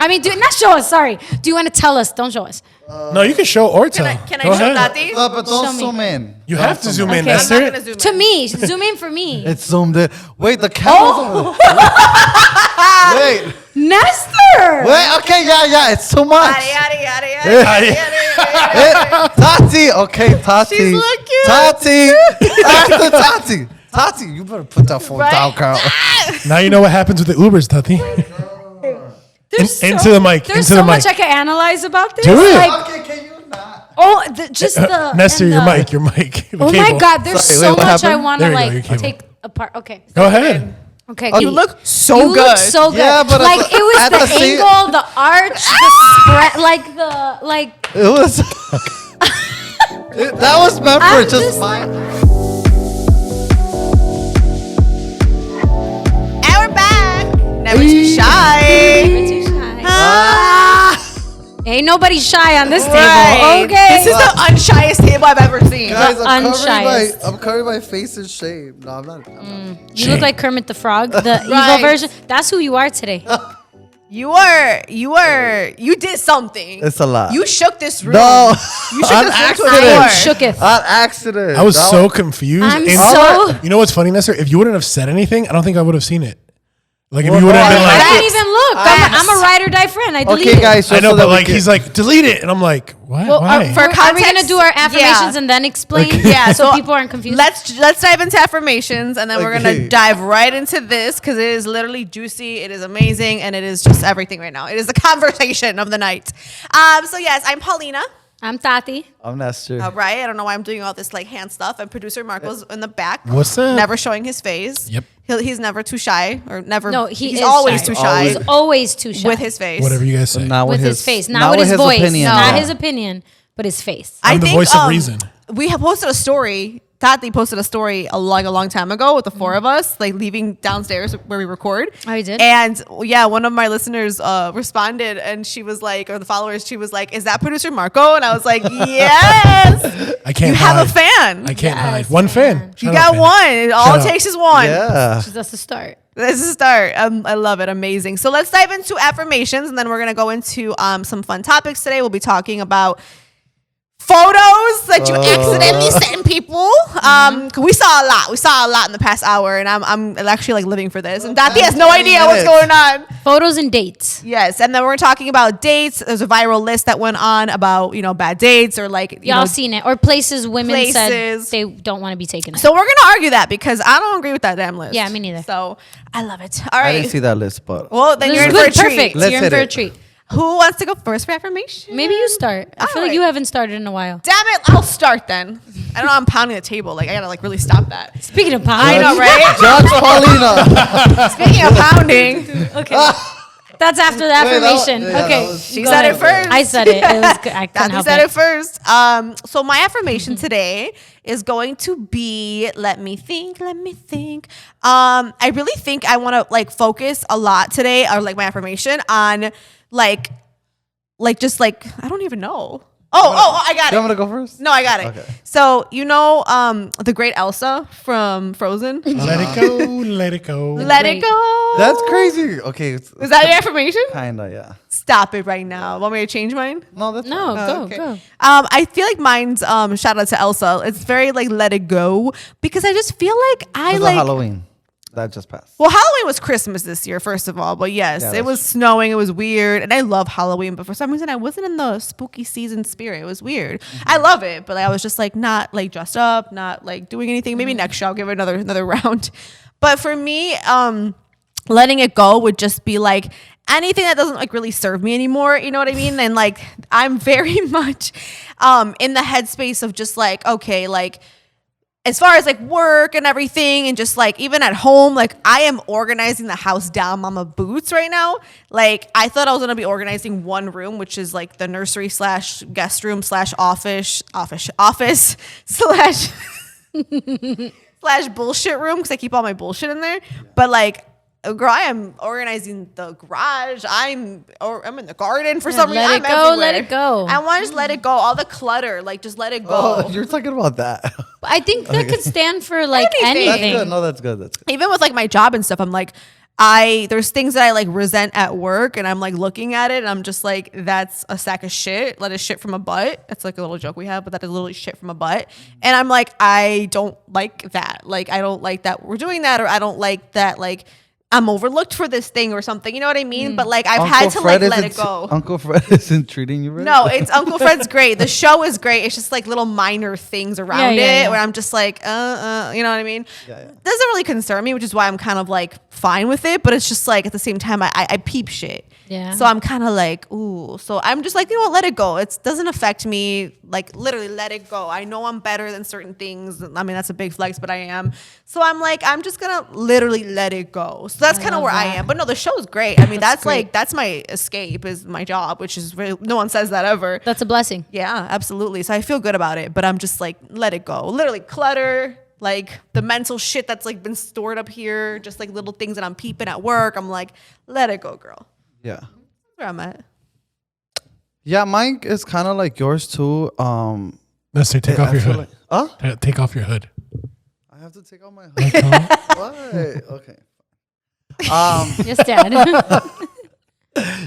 I mean, not show us. Sorry. Do you want to tell us? Don't show us. No, you can show or tell. Can I show Tati? No, but don't zoom in. You have to zoom in, Okay. Nestor. I'm not gonna zoom To in. me. Zoom in for me. It's zoomed in. Wait, the camera's Wait. Nestor! Wait, okay, yeah, it's too much. Yada, yada, yada, yada, yada. Tati, okay, Tati. She's looking. Tati. Tati. Tati, you better put that phone down, Carl. Now you know what happens with the Ubers, Tati. Into the mic. There's Into so the mic. much I can analyze about this. Do it. Like, Okay, can you not? just the Nestor, and your the- mic. The Oh cable. my God, there's Sorry, so wait, what much I happened? want to There you go, like your cable. take apart. Okay. Go ahead. Okay. Oh, you look so You good. look so good. Yeah, but like at the- it was at the the same- angle, the arch, the spread, like. It was. That was meant for I'm just just mine. And we're back. Never too shy. Never too shy. Ah. Ain't nobody shy on this table. Right. Okay. This is the unshyest table I've ever seen. Guys, unshyest. I'm covering my face in shame. No, I'm not. You look like Kermit the Frog, the evil Right. version. That's who you are today. You did something. It's a lot. You shook this room. No, You shook on this accident. room to the I floor. shooketh. On accident. I was That so confused. I'm And so. You know what's funny, Nestor? If you wouldn't have said anything, I don't think I would have seen it. Like if Well, you would have no, been I like, didn't even look. I'm a ride or die friend. I deleted Okay, it. guys. I know, so that but we like can- he's like, delete it, and I'm like, what? Well, Why? for are we context, gonna do our affirmations yeah. and then explain? Okay. Yeah, so so people aren't confused. Let's dive into affirmations, and then we're Okay. gonna dive right into this because it is literally juicy. It is amazing, and it is just everything right now. It is the conversation of the night. So yes, I'm Paulina. I'm Tati. I'm Nestor. All right, I don't know why I'm doing all this like hand stuff, and producer Marco's in the back. What's that? Never showing his face. Yep. He's never too shy, or never. No, he's always shy. too shy He's always too shy. with his face. Whatever you guys say. Not with his face, not with his voice, opinion. not Yeah. his opinion, but his face. I'm the voice of reason. We have posted a story. Tati posted a story a long time ago with the four of us, like leaving downstairs where we record. Oh, you did? And yeah, one of my listeners responded, and she was like, or the followers, she was like, "Is that producer Marco?" And I was like, "Yes." I can't You hide. have a fan. I can't Yes, hide. One fan. You Shut got up, fan. one. It all Shut it up. takes is one. Yeah. That's the start. This is a start. I love it. Amazing. So let's dive into affirmations, and then we're gonna go into some fun topics today. We'll be talking about photos that you accidentally send people. 'Cause we saw a lot. We saw a lot in the past hour, and I'm actually like living for this. And Dati has no 20 idea what's minutes. going on. Photos and dates. Yes, and then we're talking about dates. There's a viral list that went on about bad dates or like Y'all seen it. Or places women places. said they don't want to be taken. So we're gonna argue that because I don't agree with that damn list. Yeah, me neither. So I love it. All I right. didn't see that list, but Well, then This you're is in for a good. treat. Perfect. Let's You're in hit for a it. treat. Who wants to go first for affirmation? Maybe you start. I feel like you haven't started in a while. Damn it, I'll start then. I don't know, I'm pounding the table. Like, I gotta, like, really stop that. Speaking of I pounding. know, right? Judge Paulina. Speaking of pounding, Okay. That's after the that was- affirmation. yeah, that Okay. was- she Go said ahead. it first. I said it. It was good. I couldn't Tati help said it. it first. So my affirmation today is going to be, let me think. I really think I want to, like, focus a lot today, or, like, my affirmation on, like, just, like, I don't even know. Oh, I got You it. want me to go first? No, I got it. Okay. So, the great Elsa from Frozen? Let it go. Let it go. Let it go. That's crazy. Okay. Is that your affirmation? Kinda, yeah. Stop it right now. Want me to change mine? No, that's No, fine. go, Okay. go. I feel like mine's shout out to Elsa. It's very like let it go because I just feel like I It's like Halloween. That just passed. well, Halloween was Christmas this year, first of all. But yes, Yeah, it that's was snowing. It was weird. And I love Halloween. But for some reason, I wasn't in the spooky season spirit. It was weird. I love it. But like, I was just like not like dressed up, not like doing anything. Maybe next year I'll give it another round. But for me, letting it go would just be like anything that doesn't like really serve me anymore. You know what I mean? And like, I'm very much in the headspace of just like, okay, like, as far as like work and everything and just like even at home, like I am organizing the house down mama boots right now. Like I thought I was gonna be organizing one room, which is like the nursery / guest room / office / bullshit room because I keep all my bullshit in there. But like, girl, I am organizing the garage. I'm in the garden for some reason. let it I'm go, everywhere. let it go. I want to just let it go. All the clutter, like just let it go. Oh, you're talking about that. I think that could stand for like Anything. That's anything. good. No, that's good. That's good. Even with like my job and stuff, I'm like, there's things that I like resent at work, and I'm like looking at it and I'm just like, that's a sack of shit. Let it shit from a butt. That's like a little joke we have, but that is literally shit from a butt. And I'm like, I don't like that. Like, I don't like that we're doing that, or I don't like that, like, I'm overlooked for this thing or something. You know what I mean? But like, I've had to like let it go. Uncle Fred isn't treating you right. No, it's Uncle Fred's great. The show is great. It's just like little minor things around it where I'm just like, you know what I mean? Doesn't really concern me, which is why I'm kind of like fine with it. But it's just like at the same time, I peep shit. Yeah. So I'm kind of like, ooh. So I'm just like, you know what? Let it go. It doesn't affect me. Like literally, let it go. I know I'm better than certain things. I mean, that's a big flex, but I am. So I'm like, I'm just gonna literally let it go. So that's kind of where I am. But no, the show's great. I mean, that's like that's my escape, is my job, which is really, no one says that ever. That's a blessing. Yeah, absolutely. So I feel good about it. But I'm just like, let it go. Literally, clutter. Like the mental shit that's like been stored up here, just like little things that I'm peeping at work. I'm like, let it go, girl. Yeah. That's where I'm at. Yeah, mine is kind of like yours too. Nestor, take off your hood. Take off your hood. I have to take off my hood. Why? Okay. Yes, Dad.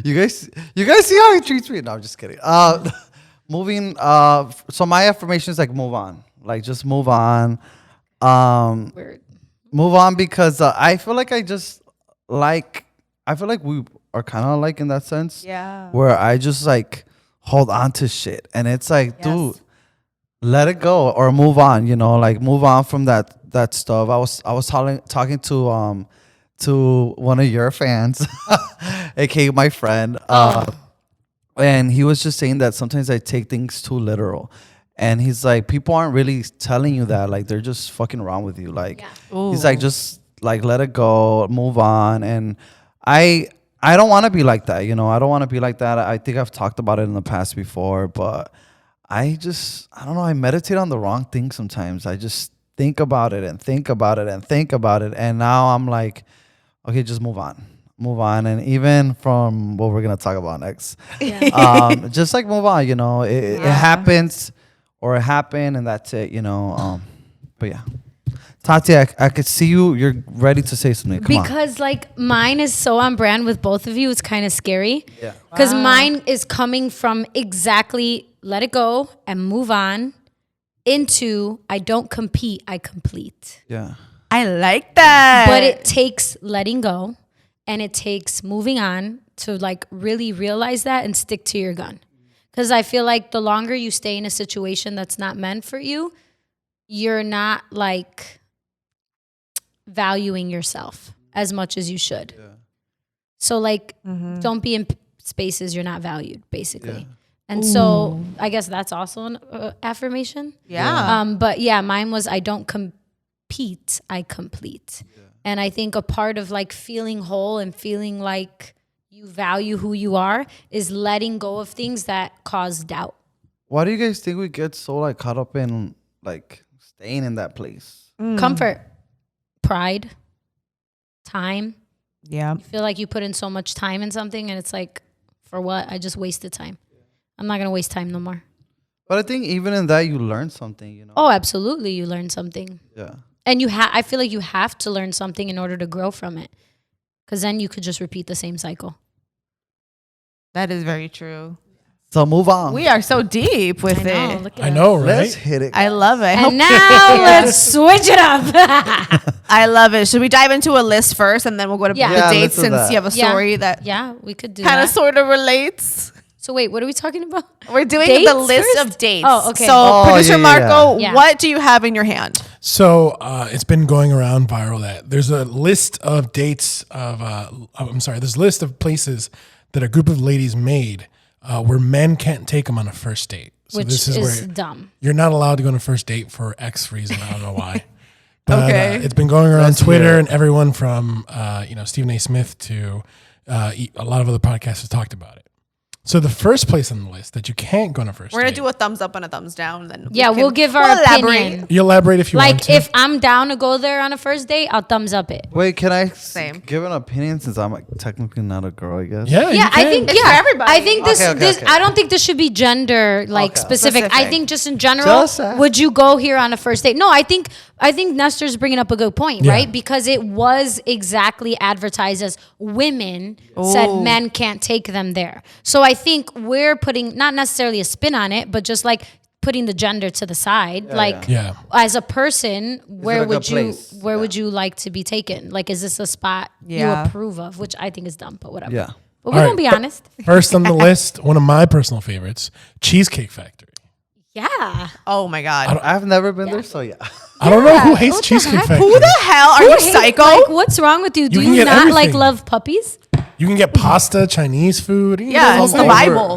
You guys see how he treats me? No, I'm just kidding. Moving. So my affirmation is like move on. Like just move on. Weird. Move on because I feel like I feel like we are kind of like in that sense. Yeah. Where I just like hold on to shit, and it's like, dude, let it go or move on. You know, like move on from that stuff. I was talking to one of your fans, aka my friend, and he was just saying that sometimes I take things too literal. And he's like, people aren't really telling you that. Like, they're just fucking around with you. Like, he's like, just like, let it go, move on. And I don't want to be like that. You know, I don't want to be like that. I think I've talked about it in the past before, but I don't know. I meditate on the wrong thing sometimes. I just think about it and think about it and think about it. And now I'm like, okay, just move on. Move on. And even from what we're going to talk about next, just like move on, you know, it happens. Or it happened and that's it, you know. But yeah, Tati, I could see you're ready to say something. Come because like mine is so on brand with both of you. It's kind of scary. Yeah. Because mine is coming from exactly let it go and move on into I don't compete, I complete. Yeah. I like that. But it takes letting go and it takes moving on to like really realize that and stick to your gun. Because I feel like the longer you stay in a situation that's not meant for you, you're not like valuing yourself as much as you should. Yeah. So like, don't be in spaces you're not valued, basically. Yeah. And so I guess that's also an affirmation. Yeah. But yeah, mine was I don't compete, I complete. Yeah. And I think a part of like feeling whole and feeling like you value who you are is letting go of things that cause doubt. Why do you guys think we get so like caught up in like staying in that place? Comfort, pride, time. Yeah. You feel like you put in so much time in something and it's like, for what? I just wasted time. I'm not going to waste time no more. But I think even in that you learn something, you know? Oh, absolutely. You learn something. Yeah. And I feel like you have to learn something in order to grow from it. Because then you could just repeat the same cycle. That is very true. So move on. We are so deep with it. Look at I know, us. right? Let's hit it. I love it. And now let's switch it up. I love it. Should we dive into a list first and then we'll go to Yeah. the Yeah, dates let's do since that. you have a story that Yeah, we could do kind that. of sort of relates? So wait, what are we talking about? We're doing Dates the list first? of dates. Oh, okay. So producer yeah. Marco, Yeah. what do you have in your hand? So it's been going around viral that there's a list of dates of, there's a list of places that a group of ladies made where men can't take them on a first date. So Which this is where dumb. you're not allowed to go on a first date for X reason. I don't know why. But Okay. it's been going around Let's Twitter hear it. and everyone from, Stephen A. Smith to a lot of other podcasts have talked about it. So the first place on the list that you can't go on a first We're going date. to do a thumbs up and a thumbs down. Then Yeah, we'll give our opinion. You elaborate if you want Like to. if I'm down to go there on a first date, I'll thumbs up it. Wait, can I Same. give an opinion since I'm like, technically not a girl, I guess? Yeah, you Yeah, I can. think It's for everybody. I think this Okay, this okay. I don't think this should be gender like Okay. specific. I Specific. think just in general, Just ask. would you go here on a first date? No, I think I think Nestor's bringing up a good point, Yeah. right? Because it was exactly advertised as women said men can't take them there. So I think we're putting not necessarily a spin on it, but just like putting the gender to the side. Yeah. As a person, where a would good you place? where would you like to be taken? Like, is this a spot you Yeah. approve of? Which I think is dumb, but whatever. Yeah. But we're All gonna be right. honest. First on the list, one of my personal favorites, Cheesecake Factory. Yeah. Oh my God. I've never been there, so yeah. I don't know who hates What the Cheesecake heck? Factory. Who the hell are you Hate- psycho? Like, what's wrong with you? Do can you get not like everything. love puppies? You can get pasta, Chinese food. You can Yeah, get it's the all over.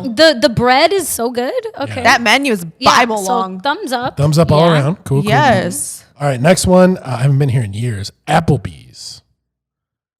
Bible. The bread is so good. Okay. That menu is Yeah, Bible so long. thumbs up. Thumbs up all Yeah. around. Cool. Yes. All right, next one. I haven't been here in years. Applebee's.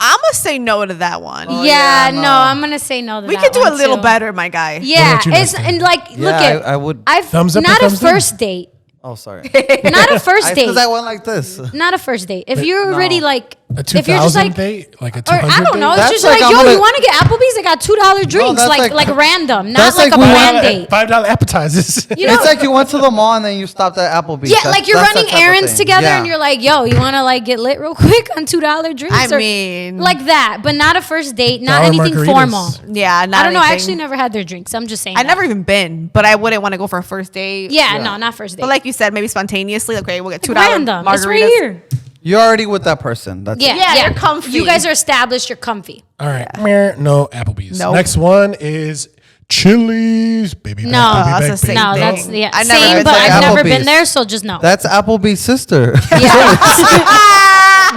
I'm gonna say no to that one. Oh, yeah, yeah, no, no. I'm gonna say no to We that could do a one, little too. better, my guy. Yeah, about you, it's Nestor? and like look Yeah, at I would. I've Thumbs up or not a thumbs down? first date. Oh, sorry. Not a first date. Because I went like this. Not a first date. If you're no. already like A if you're just 2000 like date? Like a or 200 I don't know, date? it's That's just like like, I'm yo, gonna- you want to get Applebee's? They got $2 drinks, that's like like- random, not that's like like a we planned want- date. $5 appetizers. You know, It's like you went to the mall and then you stopped at Applebee's. yeah, That's- like you're that's that running type of errands thing. together Yeah. and you're like, yo, you want to like get lit real quick on $2 drinks? I Or- mean, like that, but not a first date, not Dollar anything margaritas. formal. yeah, not I don't know. I anything. actually never had their drinks. I'm just saying. I that. never even been, but I wouldn't want to go for a first date. Yeah, no, not first date. But like you said, maybe spontaneously. Okay, we'll get $2 random. margaritas. It's right here. You're already with that person. That's Yeah, Yeah, you're comfy. You guys are established. You're comfy. All right. Meh, no Applebee's. Nope. Next one is Chili's. Baby back, No, baby that's back, the same baby No, thing. back. that's yeah. I've never Same, been but to I've never Applebee's. been there, so just no. That's Applebee's sister.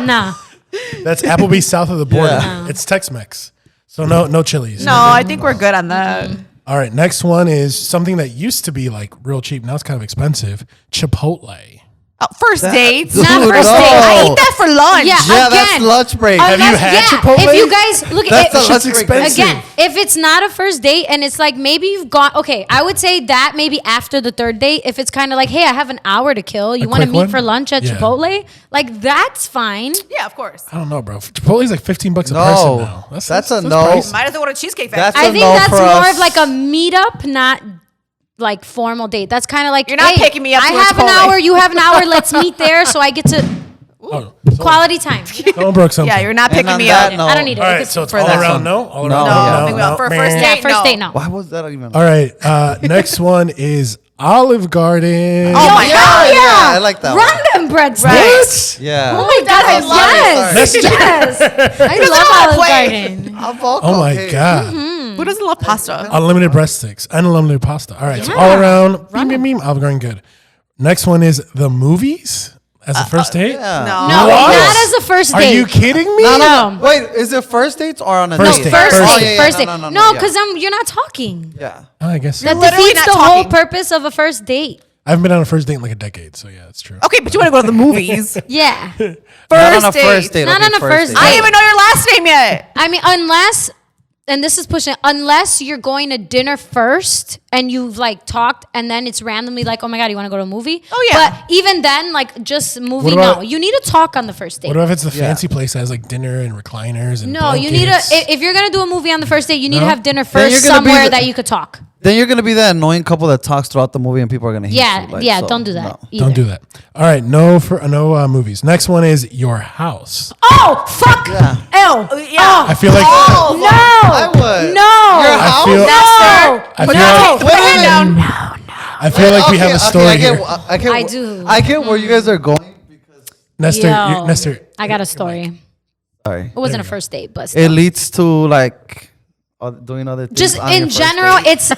Nah. That's Applebee's south of the border. Yeah. It's Tex-Mex. So no Chili's. No, I think we're good on that. All right. Next one is something that used to be like real cheap. Now it's kind of expensive. Chipotle. First dates. Dude, Not first no. date. I eat that for lunch. Yeah, Yeah, again, that's lunch break. Have you had Chipotle? If you guys look That's at the it, lunch Shit's break. expensive. again, if it's not a first date and it's like maybe you've gone, okay, I would say that maybe after the third date, if it's kind of like, hey, I have an hour to kill, you want to quick meet one? for lunch at Yeah. Chipotle, like that's fine. Yeah, of course. I don't know, bro. Chipotle's like $15 a person No. now. That's a no. pricey. Might as well go to Cheesecake That's Factory. I think no that's for more us. of like a meetup, not like formal date. That's kind of like You're not hey, picking me up I to a have an Chipotle. hour, you have an hour. Let's meet there, so I get to Oh, quality time. someone broke something. Yeah, you're not And picking on me that up. note- I don't need it. All It right, gets so it's for all that. around no? All No. around No, I think no, for a meh. first Yeah, date, first no. date, no. Why was that even? All right. Next one is Olive Garden. Oh my yeah, God. yeah, I like that one. Run them breadsticks. What? Yeah. Oh my God, I love yes. it. Yes. I doesn't love wanna Olive play. Garden. I'm vocal. Oh my Hey. God. Who doesn't love pasta? Unlimited breadsticks and unlimited pasta. All right, so Yeah. all around, Olive Garden good. Next one is the movies as a first date. Yeah. No. No, What? not as a first Are date. you kidding me? No. Wait, is it first dates or on a First date? date. First First date. date. First date. No, No, yeah. because you're not talking. Yeah. Oh, I guess. That literally defeats not the whole talking. purpose of a first date. I haven't been on a first date in like a decade, so yeah, it's true. Okay, but you want to go to the movies. Yeah. Not on a First first date. date. Not okay, on a first I date. didn't even know your last name yet. I mean, unless, and this is pushing, unless you're going to dinner first and you've like talked and then it's randomly like, oh my God, you want to go to a movie? Oh, yeah. But even then, like just movie, What about- no. You need to talk on the first date. What if it's the Yeah. fancy place that has like dinner and recliners and No, you need to, blankets? if you're going to do a movie on the first date, you need to No? have dinner Then you're first gonna be somewhere the- that you could talk. Then you're gonna be that annoying couple that talks throughout the movie and people are gonna hate Yeah, you. Like, yeah, so, don't do that. no. Either. Don't do that. All right, no movies. Next one is Your House. Oh, fuck. Yeah. Ew. Yeah. I feel like Oh, No. I would. No. Your I house? feel, No. I Put feel your like, put your hand down. I feel like we have a story I here. get, I, get, I do. I get where you guys are going. Nestor, Yo. Nestor. I got a story. Sorry. It wasn't a you go. first date, but It still. leads to like doing other things. Just on your in first general, date. it's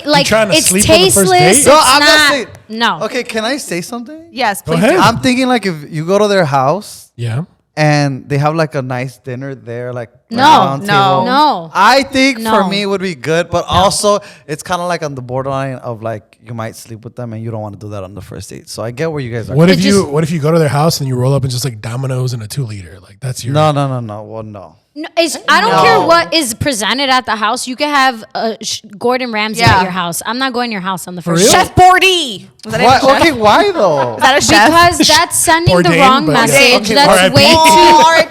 like trying to it's sleep on the first tasteless. date? It's No, I'm not not. saying- No. Okay, can I say something? Yes, Go please ahead. do. I'm thinking like if you go to their house Yeah. and they have like a nice dinner there, like No, round no. table. No. I think No. for me it would be good, but also it's kind of like on the borderline of like you might sleep with them and you don't want to do that on the first date. So I get where you guys are. What It if you just- What if you go to their house and you roll up and just like Domino's in a 2-liter? Like that's your. No. Well, no. No, I don't No. care what is presented at the house. You can have Gordon Ramsay Yeah. at your house. I'm not going to your house on the first real? date. Chef Bourdie. Was that Why, a chef? okay, why though? Is that a chef? Because that's sending the Bourdain, wrong but yeah. message. Okay, That's R.I.P. way Oh,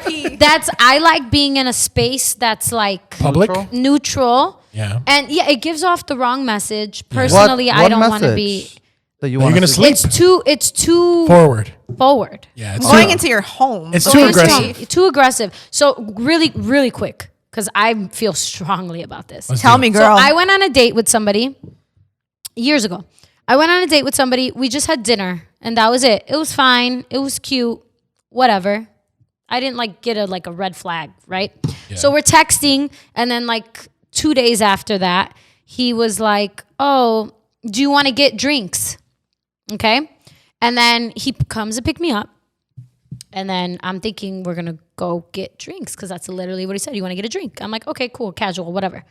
too. R.I.P. That's I like being in a space that's like Public. Neutral? neutral. Yeah. And yeah, it gives off the wrong message. Personally, I What don't want to be message? that you That want you're to gonna sleep? It's too Forward. forward. Yeah, it's Going too, into your home. it's Going too into- aggressive. Too aggressive. So really quick, because I feel strongly about this. Let's Tell do me, it. girl. So I went on a date with somebody years ago. I went on a date with somebody. We just had dinner, and that was it. It was fine. It was cute. Whatever. I didn't like get a red flag, right? Yeah. So we're texting, and then like 2 days after that, he was like, "Oh, do you want to get drinks?" Okay, and then he comes to pick me up, and then I'm thinking we're gonna go get drinks because that's literally what he said. You want to get a drink? I'm like, okay, cool, casual, whatever.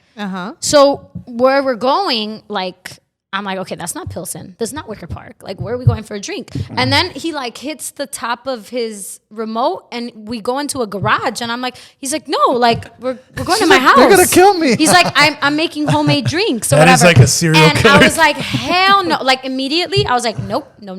So where we're going, like, I'm like, okay, that's not Pilsen. That's not Wicker Park. Like, where are we going for a drink? And then he like hits the top of his remote and we go into a garage and I'm like, he's like, no, like we're going to my house. "They're gonna kill me." He's like, I'm making homemade drinks or That is whatever. like a serial and killer. I was like, hell no. Like immediately I was like, nope, no.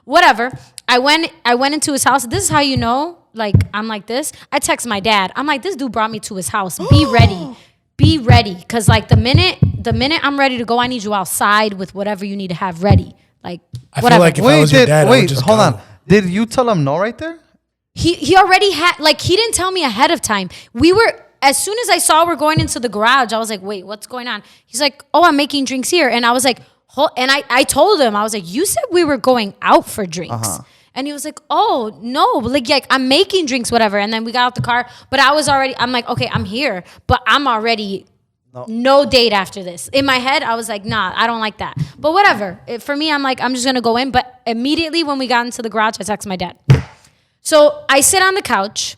Whatever. I went into his house. This is how you know, like, I'm like this. I text my dad. I'm like, this dude brought me to his house. Be ready. Be ready. Cause like the minute I'm ready to go, I need you outside with whatever you need to have ready. Like I feel whatever. like if I was your dad, I would just hold go. on. Did you tell him no right there? He already had, like, he didn't tell me ahead of time. As soon as I saw we're going into the garage, I was like, wait, what's going on? He's like, oh, I'm making drinks here. And I was like, and I told him, I was like, you said we were going out for drinks. And he was like, oh, no, like I'm making drinks, whatever. And then we got out the car, but I'm like, okay, I'm here, but I'm already no date after this. In my head, I was like, nah, I don't like that. But whatever. For me, I'm like, I'm just going to go in. But immediately when we got into the garage, I texted my dad. So I sit on the couch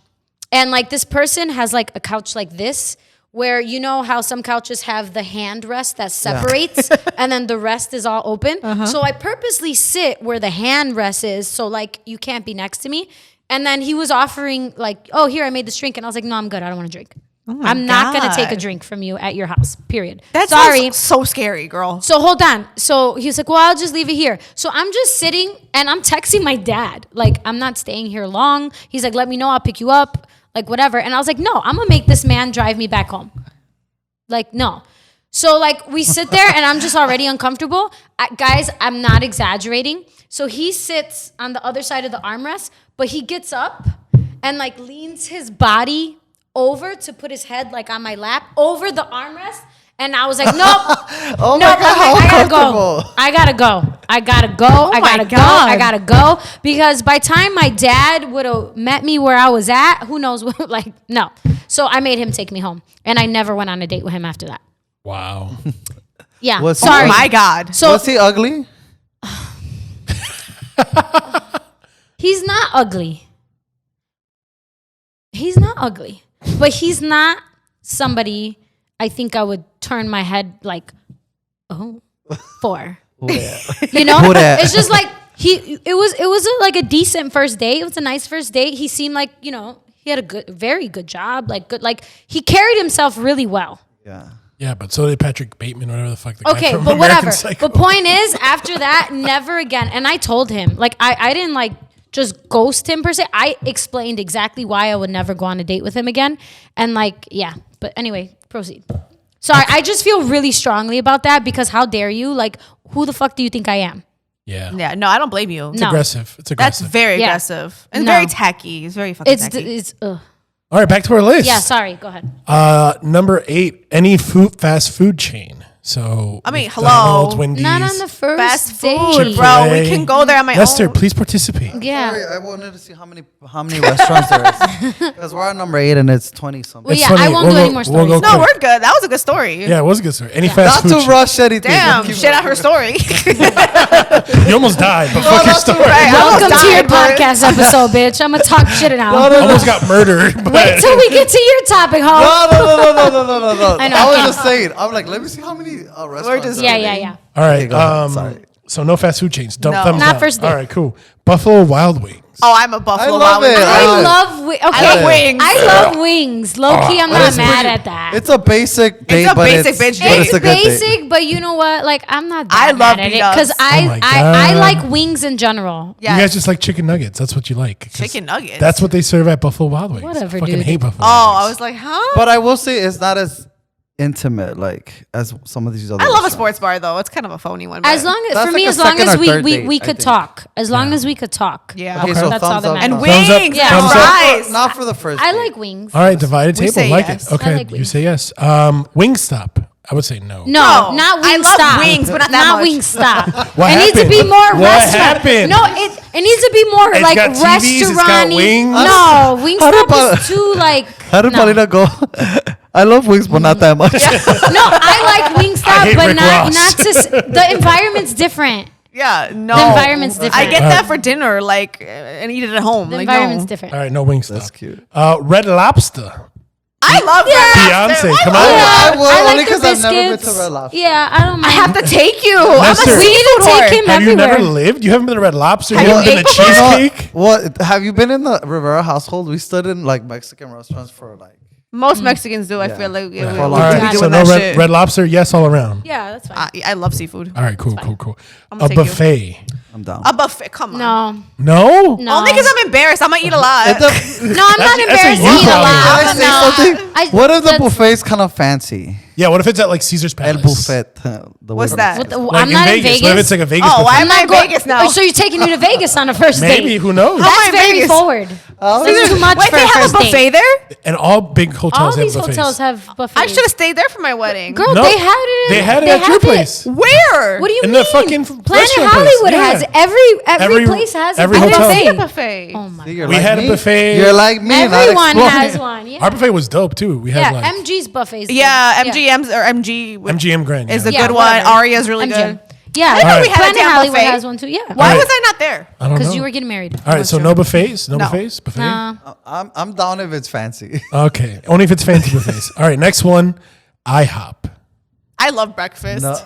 and like this person has like a couch like this where you know how some couches have the hand rest that separates and then the rest is all open. So I purposely sit where the hand rest is so like you can't be next to me. And then he was offering like, oh, here, I made this drink. And I was like, no, I'm good. I don't want to drink. I'm not going to take a drink from you at your house, period. That's Sorry. so scary, girl. So hold on. So he was like, well, I'll just leave it here. So I'm just sitting and I'm texting my dad. Like, I'm not staying here long. He's like, let me know. I'll pick you up. Like, whatever. And I was like, no, I'm going to make this man drive me back home. Like, no. So, like, we sit there and I'm just already uncomfortable. Guys, I'm not exaggerating. So he sits on the other side of the armrest, but he gets up and, like, leans his body over to put his head, like, on my lap over the armrest. And I was like, nope. Oh no, my God, how I gotta uncomfortable. go. I gotta go. I gotta go. I my gotta go. God. I gotta go. Because by the time my dad would have met me where I was at, who knows what, like, no. So I made him take me home. And I never went on a date with him after that. Wow. Yeah. Was- Sorry. Oh my God. So Was he ugly? he's not ugly. He's not ugly. But he's not somebody I think I would turn my head like, oh, for. You know? Who dat? It's just like it was like a decent first date. It was a nice first date. He seemed like, you know, he had a very good job. Like he carried himself really well. Yeah. Yeah, but so did Patrick Bateman, whatever the fuck the guy Okay, from but American whatever. Psycho. But point is, after that, never again. And I told him, like, I didn't like just ghost him per se. I explained exactly why I would never go on a date with him again. And like, yeah. But anyway, proceed. Sorry, I just feel really strongly about that because how dare you? Like, who the fuck do you think I am? Yeah. Yeah, no, I don't blame you. It's No. aggressive. It's That's aggressive. very Yeah. aggressive and No. very tacky. It's very fucking tacky. It's All right, back to our list. yeah, sorry, go ahead. Number 8, any fast food chain. So I mean, McDonald's, hello. Wendy's. Not on the first Fast date. food, bro. We can go there on my Nestor, own. please participate. Yeah. Sorry, I wanted to see how many restaurants there is. Because we're on number 8 and it's 20 something. Well, It's yeah, funny. I won't We'll do go- any more we'll stories. go No, quick. we're good. That was a good story. Yeah, it was a good story. Any fast Not food to chain. rush anything. Damn, Keep shit out her story. You almost died, but fuck your that's story. right. Welcome to your died, but- podcast episode, bitch. I'm gonna talk shit now. Almost got murdered. But Wait till we get to your topic, ho. No. I know, I was okay. just saying. I'm like, let me see how many restaurants. just- there are. Yeah. All right. Okay, go ahead. Sorry. So no fast food chains. Don't No. thumbs Not down. first date. All right, cool. Buffalo Wild Wings. Oh, I'm a Buffalo I love Wild Wings it. girl. I Yeah. love okay. I love wings. I love wings. Low key, I'm not that's mad pretty- at that. It's a basic date, a but basic it's, bitch but date. it's a It's good date. basic, but you know what? Like, I'm not that I love mad at it B-dubs. because Oh my I God. like wings in general. Yes. You guys just like chicken nuggets. That's what you like. 'Cause Chicken nuggets. That's what they serve at Buffalo Wild Wings. Whatever, I fucking dude. hate Buffalo Oh, Wild I Wings. was like, huh? But I will say it's not as intimate like as some of these other. I love a restaurants. sports bar though. It's kind of a phony one. As but- long as That's for like me, a as long second as or third date, we I could think. talk. As long as we could talk. Yeah. Okay. so That's thumbs all that up. matters. And Thumbs up, wings Yeah. and thumbs up. fries. Not for the first. I date. like wings. All right, divided We table. say Like yes. it. Okay, I like you wings. say yes. Wingstop. I would say no. No, No. not I Wingstop. love wings, but not that much. Wingstop. What it needs to be happened? more What restaurant. happened? No, it needs to be more It's like got TVs, it's got restaurant-y. wings. No, How Wingstop about- is too like. How did no. Paulina go? I love wings, but not that much. No, I like I Wingstop, hate but Rick not Ross. not to. The environment's different. Yeah, no. The environment's different. I get that for dinner, like, and eat it at home. The like, environment's no. different. All right, no Wingstop. That's cute. Red Lobster. I love Red Lobster. Beyonce, come I on. love I it. will, I only like their 'cause I've never been to biscuits. Red Lobster. Yeah, I don't I mind. have to take you. I'm a Lester. We need to seafood take whore. him Have you everywhere. never lived? You haven't been to Red Lobster? You Have haven't you been to ate before? Cheesecake? What have you been in the Rivera household? We stood in like Mexican restaurants for like. Most Mexicans do. I Yeah. feel like Yeah. we All All be right, doing so no that red, shit. red Lobster, yes all around. Yeah, that's fine. I love seafood. All right, cool. I'm A gonna take you. buffet. I'm down. A buffet. Come on. No, No? no. Only because I'm embarrassed. I'm gonna eat a lot. No, I'm not that's a embarrassed to you eat a problem. lot. Can I but say no. something? I- What if the that's- buffet's kind of fancy? Yeah, what if it's at like Caesar's El Palace? buffet. What's that? What the- Like I'm not in Vegas. Vegas. What if it's like a Vegas Oh, buffet? why am I'm I not in going- Vegas now? So you're taking me to Vegas on a first Maybe, date? who knows? How am That's I in very Vegas? forward. That's too much Wait, for they a have a first buffet date. there? And all big All hotels have these buffets. hotels have buffets. I should have stayed there for my wedding. Girl, No, they had it. they had it at your place. Where? What do you In mean? the fucking Planet restaurant place. Hollywood Yeah. has it. Every Every- place has every a I didn't hotel. see a buffet. buffet. Oh my. You're We like had a me. buffet. You're like me. not Everyone exploring. has one. Yeah. Our buffet was dope too. We had Yeah, like MG's buffets. Yeah, MGM's or MG MGM Grand. is yeah. a Yeah, good one. whatever. Aria's really MGM. good. Yeah, I didn't know we had a Planet damn Hollywood buffet. has one too. Yeah, Why All was right. I not there? I don't know. because you were getting married. All right, so no buffets? No buffets? Buffet? Nah. I'm down if it's fancy. Okay. Only if it's fancy buffets. All right, next one. IHOP. I love breakfast. No,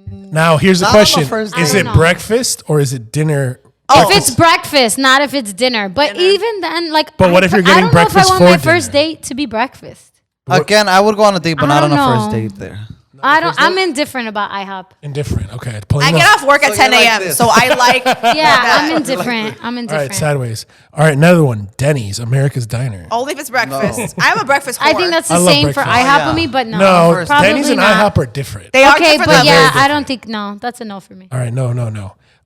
Now, here's the Not on the question. first Is date. it I don't know. breakfast or is it dinner? Oh. If it's breakfast, not if it's dinner. But even then, like, But what if you're getting I don't know breakfast if I want for my first dinner? date to be breakfast. again, I would go on a date, but I not on don't a first know. date there. I don't. I'm indifferent about IHOP. Indifferent. Okay. I Paulina. get off work at So 10 you're like a.m. this. so I like. Yeah, I'm indifferent. I'm All indifferent. right, sideways. All right, another one. Denny's, America's Diner. Only if it's breakfast. I'm a breakfast whore. I think that's I the love same for breakfast. IHOP Yeah. with me, but no. No, probably Denny's and not. IHOP are different. They are Okay, different but levels. yeah, I don't think no. That's a no for me. All right, no.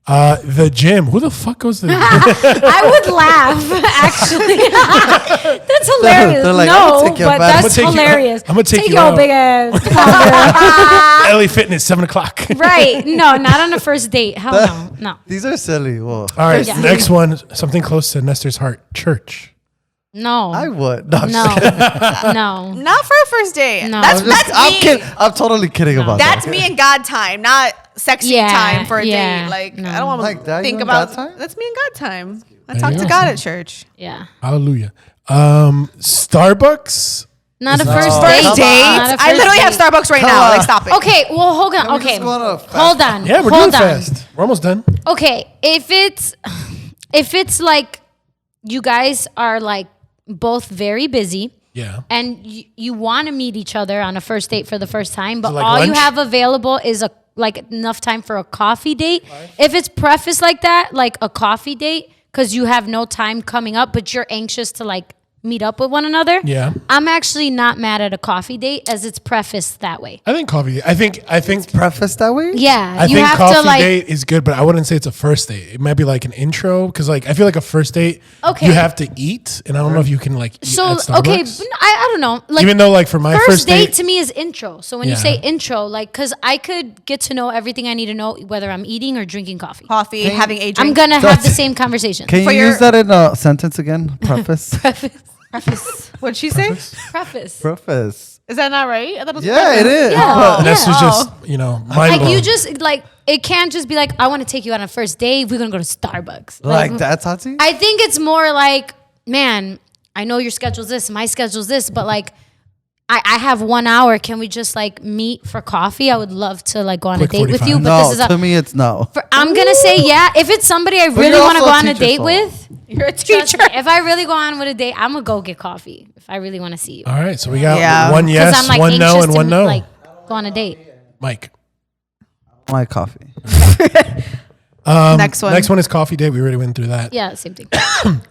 The gym. Who the fuck goes to the gym? I would laugh actually. That's hilarious. They're like, I'm no, gonna take your but back. that's I'm gonna take you- hilarious. I'm gonna take you your out. big ass. Come on, girl. LA Fitness, 7 o'clock. Right? No, not on a first date. Hell no, no. These are silly. Whoa. All right, Yeah. next one. Something close to Nestor's heart. Church. No. I would. No, I'm No. just kidding. No. Not for a first date. No. That's, I'm that's I'm me. kidding. I'm totally kidding about That's that. me and God time, not sexy Yeah, time for a yeah, date. Like no. I don't want Like to that, think you and about God time? That's me and God time. I There talk you to go. God at church. Yeah. Hallelujah. Starbucks. Not a No. first First date. First date. Not a I first literally have date. Starbucks right Come now. on. Like stop it. Okay, well, hold on. Can we Okay, just go on a fast hold on. Yeah, we're hold doing on. fast. We're almost done. Okay, if it's like you guys are like both very busy Yeah. and you want to meet each other on a first date for the first time, but like all you lunch? have available is like enough time for a coffee date. If it's prefaced like that, like a coffee date, because you have no time coming up, but you're anxious to like meet up with one another. Yeah. I'm actually not mad at a coffee date as it's prefaced that way. I think coffee. I think Preface that way? Yeah, I you think have coffee to like. date is good, but I wouldn't say it's a first date. It might be like an intro because like I feel like a first date, Okay. you have to eat, and I don't know if you can like eat So at Starbucks. okay, but I don't know. Like Even though like for my first date date, to me is intro. So when you Yeah. say intro, like, cause I could get to know everything I need to know whether I'm eating or drinking coffee. Coffee, having a drink. I'm gonna have the same conversation. Can For you your- use that in a sentence again? Preface? Preface. What'd she say? Preface. Preface. Is that not right? I thought it was Yeah, it is. Yeah. and that's Yeah. just mind Like blowing. you just like it can't just be like I want to take you on a first date. We're gonna go to Starbucks. Like that, Tati? I think it's more like, man, I know your schedule's this, my schedule's this, but like I have 1 hour. Can we just like meet for coffee? I would love to like go on Quick a date with 45. you. But No, this is to me it's no. I'm gonna say yeah. If it's somebody I really you're want to also go a on a teacher, date so- with, You're a trust teacher. me, if I really go on with a date, I'm gonna go get coffee. If I really want to see you, All right, so we got Yeah. one because yes, I'm like one no, anxious and to one no. like go on a date. Mike. My coffee. Next one. Next one is coffee date. We already went through that. Yeah, same thing.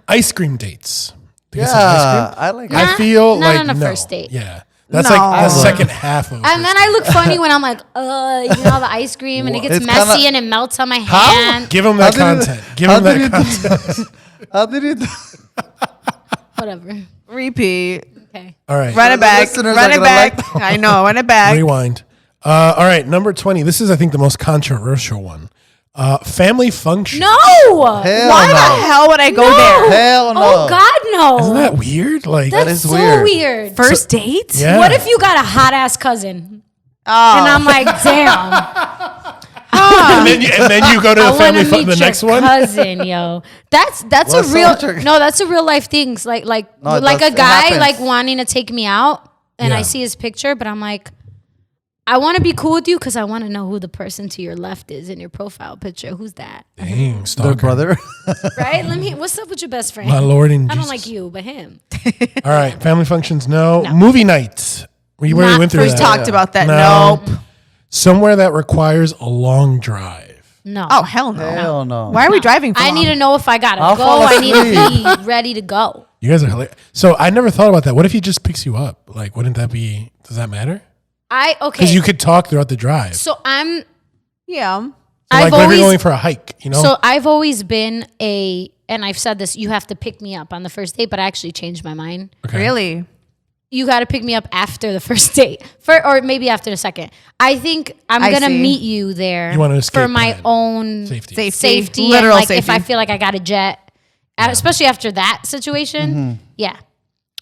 Ice cream dates. Do you guys have ice Yeah, cream? I like Nah. I feel not like on a no. first date. Yeah, That's No. like the second half of. And then I look funny when I'm like, the ice cream, and it gets It's messy kinda- and it melts on my hand. Give him that How did you- content. Give him that content. How did you? Whatever. Repeat. Okay. All right. Run it the back. listeners Run are it gonna back. like I know. Run it back. Rewind. All right. Number 20. This is, I think, the most controversial one. Family function. No. Hell Why no. the hell would I go No. there? Hell no. Oh God, no. Isn't that weird? Like, That's is so weird. weird. First date? yeah. What if you got a hot ass cousin? Oh. And I'm like, damn. and then you go to I the want family to fun, meet the your next one? cousin, yo. That's What's a so real much- no. That's a real life things. Like No, it like does- a it guy happens. like wanting to take me out, and I Yeah. see his picture, but I'm like, I want to be cool with you because I want to know who the person to your left is in your profile picture. Who's that? Dang, Their stalker. brother. Right? What's up with your best friend? My Lord and I don't Jesus. like you, but him. All right. Family functions, no. Movie nights. We already Not went through We that. talked about that. No. Nope. Somewhere that requires a long drive. No. Oh, hell no. Hell no. Why are we driving for I long? need to know if I gotta I'll go. fall I need to be ready to go. You guys are hilarious. So I never thought about that. What if he just picks you up? Like, wouldn't that be, does that matter? Okay. Because you could talk throughout the drive. So, So I'm. Yeah. like, I've what if always you're going for a hike, you know? So I've always been and I've said this, you have to pick me up on the first date, but I actually changed my mind. Okay. Really? You got to pick me up after the first date, or maybe after the second. I think I'm I gonna see. meet you there You want an for escape my plan. own Safety. safety, Literal and like safety. if I feel like I got a jet, especially after that situation, Mm-hmm. yeah.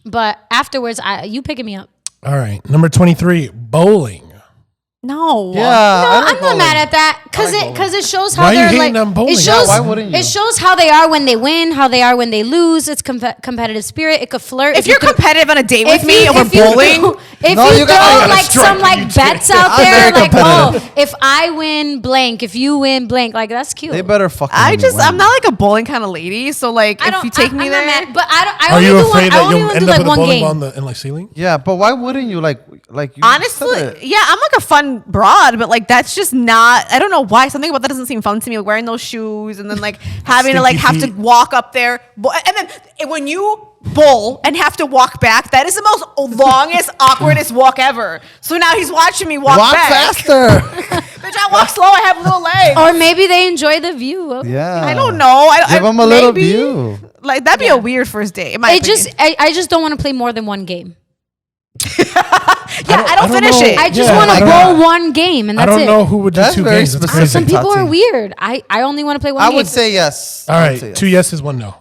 But afterwards, you picking me up. All right. Number 23, bowling. No. Yeah. No, I like I'm not bowling. mad at that because I like because it shows how Why are you they're hating like on bowling? it Yeah, shows why wouldn't you? it shows how they are when they win, how they are when they lose. It's competitive spirit. It could flirt. If you're could- competitive on a date with me over if you bowling, throw- if No, you you gotta- throw like strike some me, like you bets out I'm there, very like oh, competitive. if I win blank, if you win blank, like that's cute. They better fucking. I'm win. not like a bowling kind of lady. So like, I if don't. you take me I'm there, not mad, but I don't. I Are only you do afraid one, I that only you'll want to end do up like with a one bowling game. ball in the like ceiling? Yeah, but why wouldn't you like you honestly, said it. yeah, I'm like a fun broad, but like that's just not. I don't know why something about that doesn't seem fun to me. Like wearing those shoes and then like having to like Stinky have to feet. walk up there, and then when you bowl and have to walk back, that is the most longest, awkwardest walk ever. So now he's watching me walk back. faster. Bitch, I walk slow. I have little legs. Or maybe they enjoy the view. Okay. Yeah. I don't know. Give them a little maybe, view. Like that'd be a weird first date. In my It opinion. just. I just don't want to play more than one game. I don't finish know. it. I just Yeah, want I to don't bowl know. one game, and I that's don't it. know who would do That's two very games. That's specific. crazy. Some people are Tati. weird. I only want to play one I game. would say yes. All I would right. say yes. 2 yeses, 1 no.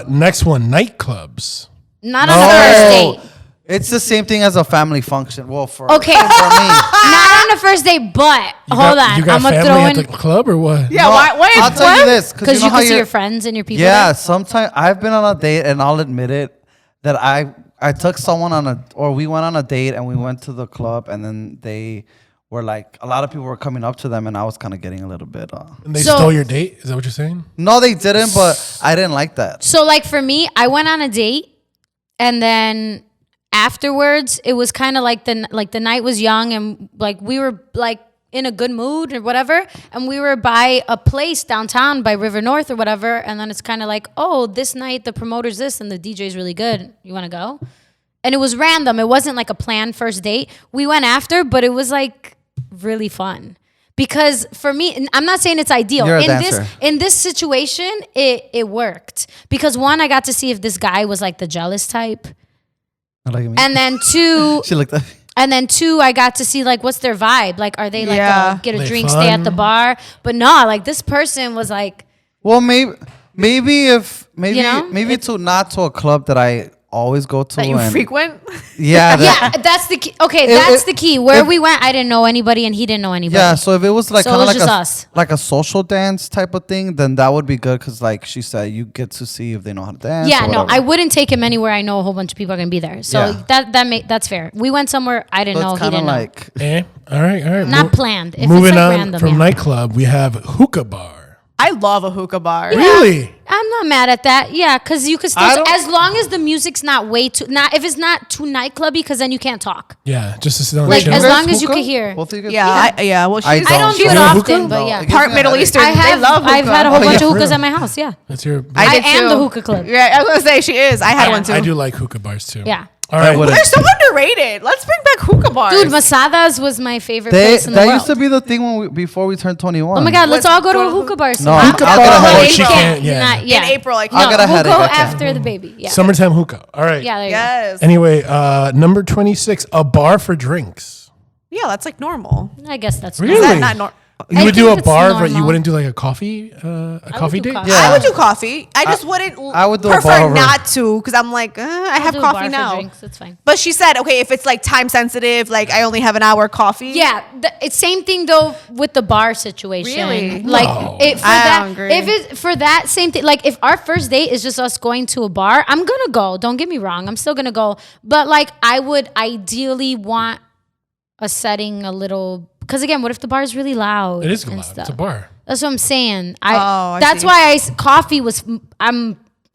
Next one, nightclubs. Not on the first date. It's the same thing as a family function. Well, for Okay. for me. Not on the first date, but hold on. You got I'm gonna family throw at the in club or what? Yeah, No, why I'll tell you this because you you know how can see you're- your friends and your people. Yeah, there. sometimes I've been on a date and I'll admit it that I took someone we went on a date and we went to the club and then they were like a lot of people were coming up to them and I was kind of getting a little bit. And they So- stole your date? Is that what you're saying? No, they didn't, but I didn't like that. So like for me, I went on a date, and then afterwards, it was kind of like the night was young, and like we were like in a good mood or whatever, and we were by a place downtown by River North or whatever, and then it's kind of like, oh, this night the promoter's this and the DJ's really good. You want to go? And it was random. It wasn't like a planned first date. We went after, but it was like really fun. Because for me, and I'm not saying it's ideal. You're a dancer. In this situation, it worked. Because one, I got to see if this guy was like the jealous type. Like me. And then two, She looked at me. and then two, I got to see like what's their vibe. Like, are they like Yeah. get a They drink, stay at the fun? bar? But no, like this person was like, Well, maybe You know? not to a club that I always go to. that you and- frequent. Yeah. yeah, that's the key. Okay, that's the key. Where we went, I didn't know anybody, and he didn't know anybody. Yeah, so if it was like So kind it of was like just us. like a social dance type of thing, then that would be good because, like she said, you get to see if they know how to dance. Yeah, or no, whatever. I wouldn't take him anywhere I know a whole bunch of people are gonna be there. So Yeah. that's fair. We went somewhere I didn't So know, it's he kind of didn't know. like All right. Not planned. If Moving it's like on random, from yeah. nightclub, we have hookah bar. I love a hookah bar. Really? I'm not mad at that. Yeah, because you could I still, don't- as long as the music's not way too, not if it's not too nightclubby, because then you can't talk. Yeah, just to sit on Like, the as chill. long as you could hear. Both of you guys Yeah, well, she's I I don't do She's it a often, hookah? but No, yeah. it gives part me a Middle headache. Eastern. I They have, love I've had a whole Oh, bunch yeah, of for hookahs real. at my house. Yeah, That's your. I I did am too. the hookah club. Yeah, I was gonna say she is. I had one too. I do like hookah bars too. Yeah. All right. They're so underrated. Let's bring back hookah bars. Dude, Masadas was my favorite place in the That world. used to be the thing before we turned 21. Oh my God, let's all go to a hookah bar. No, sometime. I'll get a bar. headache. She can't, yeah. Yeah. In April, I No, can't. I'll get a we'll headache, go I can't. after the baby. Yeah. Summertime hookah. All right. Yeah, there you go. Yes. Anyway, number 26, a bar for drinks. Yeah, that's like normal. I guess that's Really? Is normal. that not normal? You I would do think a it's bar, but you normal. wouldn't do like a coffee do date? coffee. Yeah. I would do coffee. I just wouldn't. I would do a bar prefer over- not to because I'm like, I have Do a coffee bar for now. drinks, it's fine. But she said, okay, if it's like time sensitive, like I only have an hour coffee. Yeah, it's same thing though with the bar situation. Really? Like No. I don't agree. if it's for that same thing, like if our first date is just us going to a bar, I'm gonna go. Don't get me wrong, I'm still gonna go. But like I would ideally want a setting a little because again, what if the bar is really loud? It is and loud. stuff? It's a bar. That's what I'm saying. I That's see. why coffee was.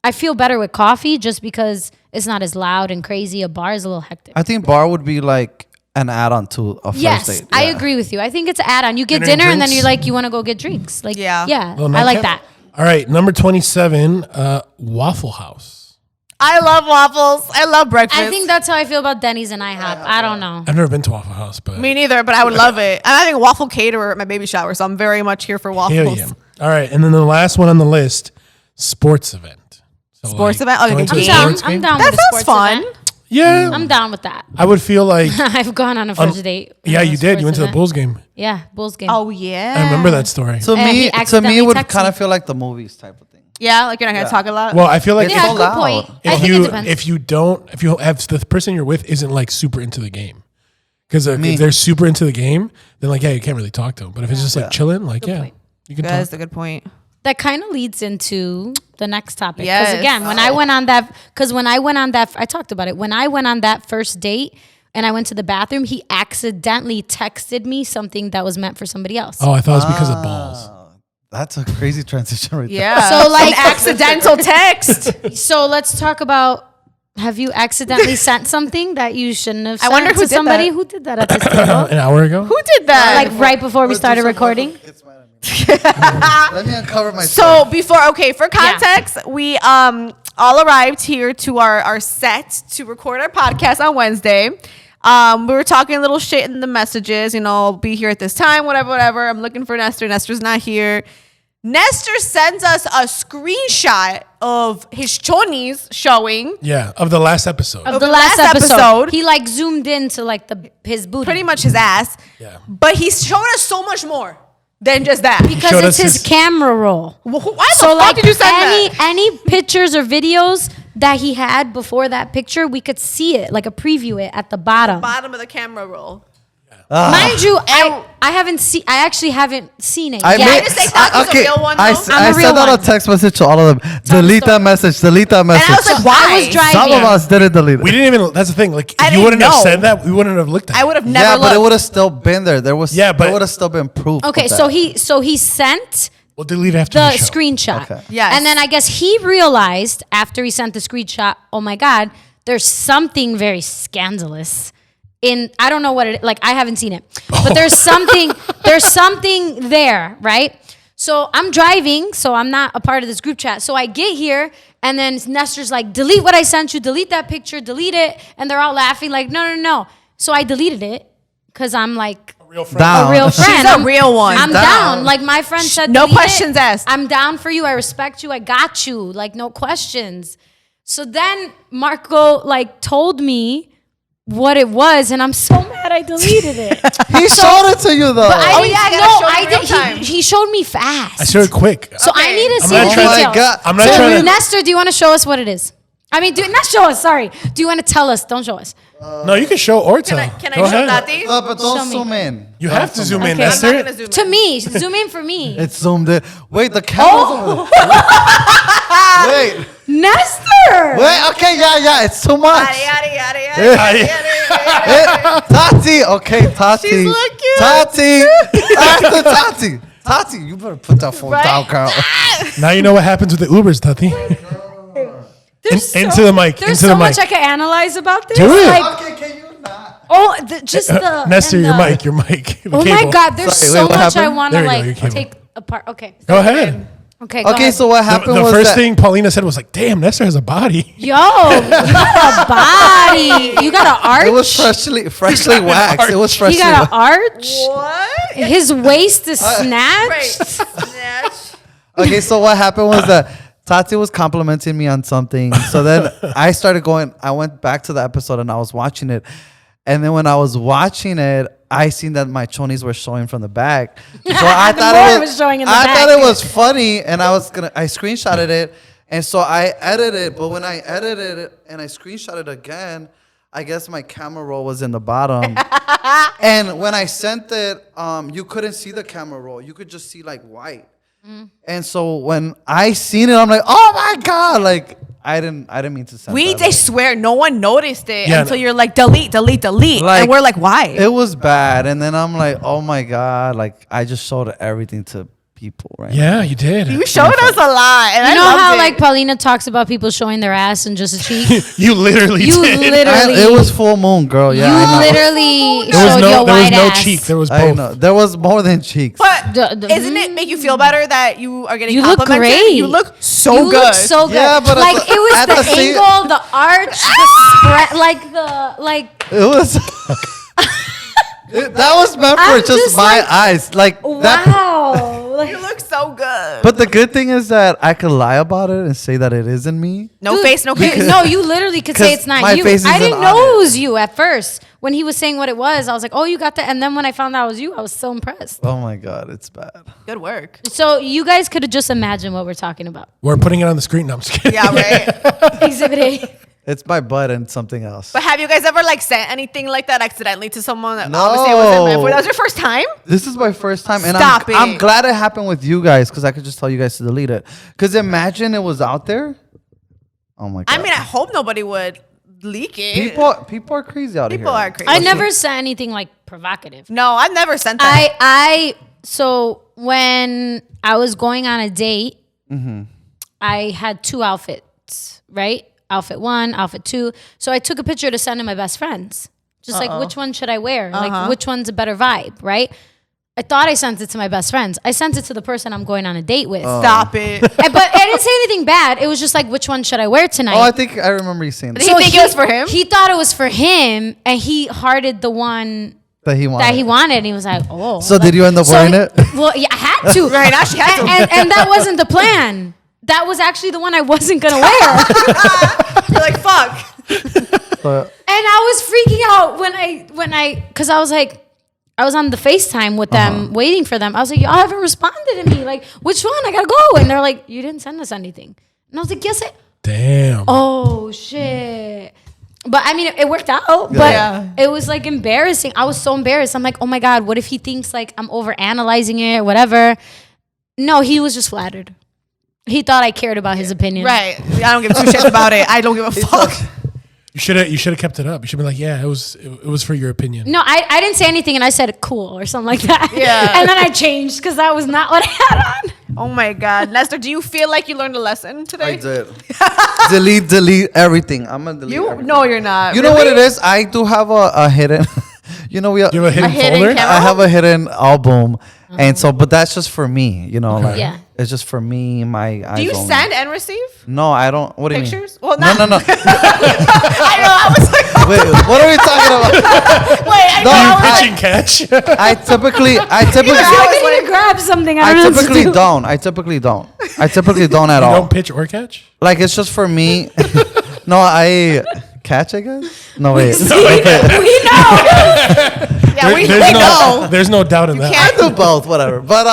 I feel better with coffee just because it's not as loud and crazy. A bar is a little hectic. I think bar would be like an add-on to a first Yes, date. I Yeah. agree with you. I think it's an add-on. You get Dinner and dinner and then drinks? you're like, you want to go get drinks. Like, Yeah. Little I like nightcap? that. All right, number 27, Waffle House. I love waffles. I love breakfast. I think that's how I feel about Denny's and IHOP. I don't know. I've never been to Waffle House, but me neither, but I would love it. I'm having a waffle caterer at my baby shower, so I'm very much here for hell waffles. yeah. All right, and then the last one on the list, sports event. So Sports event? Oh, like going a to I'm game? down. sports I'm game? down That with a sounds sports fun. event. Yeah, I'm down with that. I would feel like I've gone on a first date. yeah, on a you did. You went sports to the event. Bulls game. Yeah, Bulls game. Oh yeah. I remember that story. To And he me, it accidentally would texted kind me. of feel like the movies type of thing. Yeah, like you're not gonna talk a lot. Well, I feel like It's yeah, so good loud. point. I if think it you depends. if you have the person you're with isn't like super into the game, because Me. if they're super into the game, then like yeah, you can't really talk to them. But if it's just like chilling, like yeah, point. you can That's talk. a good point. That kind of leads into the next topic. Because Yes. again, when I went on that, I talked about it. When I went on that first date and I went to the bathroom, he accidentally texted me something that was meant for somebody else. Oh, I thought it was because of balls. That's a crazy transition right there. Yeah. So, like- an accidental text. So let's talk about. Have you accidentally sent something that you shouldn't have I sent wonder who to did somebody? that. Who did that at this table? An hour ago. Who did that? Like right before we started recording? Let me uncover my So for context, we all arrived here to our set to record our podcast on Wednesday. We were talking a little shit in the messages, be here at this time, whatever. I'm looking for Nestor. Nestor's not here. Nestor sends us a screenshot of his chonies showing Yeah, of the last episode. Of the last episode, he like zoomed into like his booty. pretty much his ass. Yeah. But he showed us so much more than just that. because showed it's us his his- camera roll. Why the So fuck like did you send that? any pictures or videos that he had before that picture, we could see it, like a preview it at the bottom. Bottom of the camera roll. Mind you, I actually haven't seen it. I yet. made- just say that was a real one, I, though? s- I'm I a real sent out one. a text message to all of them. Delete story. that message. Delete that message. And I was like, why? I was driving. Some of us didn't delete it. We didn't even. That's the thing. Like, I if you didn't wouldn't have know. said that, we wouldn't have looked at. I it. would have never yeah, but it looked. would have still been there. There was. Yeah, but- there would have still been proof. of Okay, that. so he sent We'll delete after the the show. screenshot. Okay. Yes. And then I guess he realized after he sent the screenshot, oh my God, there's something very scandalous in, I don't know what it, like I haven't seen it, but there's something there, right? So I'm driving, so I'm not a part of this group chat. So I get here and then Nestor's like, delete what I sent you, delete that picture, delete it. And they're all laughing like, no. So I deleted it because I'm like, Real friend. Down. a real friend. She's a real one. I'm Down. down. Like my friend said, No delete it. questions asked. I'm down for you. I respect you. I got you. Like no questions. So then Marco like told me what it was, and I'm so mad I deleted it. He showed it to you though. But I Oh, didn't yeah, you know. gotta show I it real did. time. He showed me fast. I showed it quick. So I Okay. need to I'm see not the trying to- details. God. I'm not So trying to. Nestor, do you want to show us what it is? I mean, not show us. Sorry. Do you want to tell us? Don't show us. No, you can show or tell. Can I Go show ahead. Tati? No, but don't Show me. zoom in. You have to zoom in, Okay. I'm Nestor. not gonna zoom To in. me, zoom in for me. It's zoomed in. Wait, the camera's Wait, Nestor. okay, yeah, it's too much. Yada, yada, yada, yada. Tati, okay, Tati. She's looking. Tati, Tati, Tati, you better put that phone down, girl. Now you know what happens with the Ubers, Tati. Into the mic. There's Into so the mic. much I can analyze about this. Do it. Like, Okay, can you not? oh, just the Nestor, and your the- mic. Your mic. The Oh my cable. God, there's Sorry, so wait, what much I happened? want There to you go, your like cable. take apart. Okay. Go ahead. Okay, go Okay, ahead. so what happened The was first that, thing Paulina said was like, "Damn, Nestor has a body." Yo, you got a body. You got an arch. it was freshly waxed. It was He freshly got an waxed. arch. What? His waist is snatched. Snatch. Okay, so what happened was that Tati was complimenting me on something. So then I went back to the episode and I was watching it. And then when I was watching it, I seen that my chonies were showing from the back. So I The thought more it was was showing in the I back. thought it was funny, and I screenshotted it, and so I edited it. But when I edited it and I screenshotted it again, I guess my camera roll was in the bottom. And when I sent it, you couldn't see the camera roll. You could just see like white. And so when I seen it, I'm like, oh my God, like I didn't mean to send that. I swear, no one noticed it Yeah, until no. you're like, delete. Like, and we're like, why? It was bad. And then I'm like, oh my God, like I just showed everything to people, right? Yeah, you did. You showed us a lot. And You know I loved how it. like Paulina talks about people showing their ass and just a cheek? You literally You did. literally. It was full moon, girl. Yeah, I You know. literally There was showed no. your There was white no ass. cheek. There was I both. know. There was more than cheeks. But The- isn't it make you feel better that you are getting You look complimented? great. You look so You good. look so good. Yeah, but like at the- it was at the the same- angle, the arch, the spread, like. It was. That was meant for I'm just just my like, eyes. Like that. Wow. you look so good. But the good thing is that I could lie about it and say that it isn't me. no face, no case. No, you literally could say 'Cause it's not my you. face I isn't didn't on know it. it was you at first. When he was saying what it was, I was like, oh, you got that. And then when I found out it was you, I was so impressed. Oh my God, it's bad. Good work. So you guys could have just imagined what we're talking about. We're putting it on the screen. No, I'm just kidding. Yeah, right. Exhibit A. It's my butt and something else. But have you guys ever like sent anything like that accidentally to someone that No. obviously it wasn't meant for? That was your first time? This is my first time, and Stop I'm it. glad it happened with you guys because I could just tell you guys to delete it. Because imagine it was out there. Oh my God. I mean, I hope nobody would leak it. people are crazy out here. People are crazy. I never said anything like provocative. No, I've never sent that. So when I was going on a date, Mm-hmm. I had two outfits, right? Outfit 1, outfit 2. So I took a picture to send to my best friends. Just like, which one should I wear? Like, which one's a better vibe, right? I thought I sent it to my best friends. I sent it to the person I'm going on a date with. Stop it. But I didn't say anything bad. It was just like, which one should I wear tonight? Oh, I think I remember you saying Did that. he think it was for him? He thought it was for him, and he hearted the one That he wanted. that he wanted, and he was like, "Oh." So did you end up wearing it? Well, yeah, I had to. Right, now she had to. And that wasn't the plan. That was actually the one I wasn't gonna wear. You're like, fuck. But And I was freaking out when I, cause I was like, I was on the FaceTime with them, waiting for them. I was like, y'all haven't responded to me. Like, which one? I gotta go. And they're like, you didn't send us anything. And I was like, yes, Damn. oh shit. But I mean, it worked out, but Yeah. it was like embarrassing. I was so embarrassed. I'm like, oh my God, what if he thinks like I'm over analyzing it or whatever? No, he was just flattered. He thought I cared about his opinion. Right. I don't give two shits about it. I don't give a fuck. You should have kept it up. You should be like, yeah, it was for your opinion. No, I didn't say anything, and I said cool or something like that. Yeah. And then I changed because that was not what I had on. Oh my God. Nestor, do you feel like you learned a lesson today? I did. delete everything. I'm gonna delete You? everything. No, you're not. You know what Really? it is? I do have a hidden. You know, You have a hidden hidden folder? camera? I have a hidden album, and so, but that's just for me. You know, like Yeah. it's just for me. My eyes Do you only. send and receive No, I don't. What do you mean? pictures? Well, No, not. no, no. I know. I was like, Wait, what are we talking about? wait. I No, know. I was Pitch like, and catch. I typically I was was like, to grab something. I don't know what to typically do. don't. I typically don't at You all. don't pitch or catch? Like it's just for me. No, I catch. I guess. No wait. We know. yeah, we there's know. There's no doubt in that. can't- I do both, whatever. But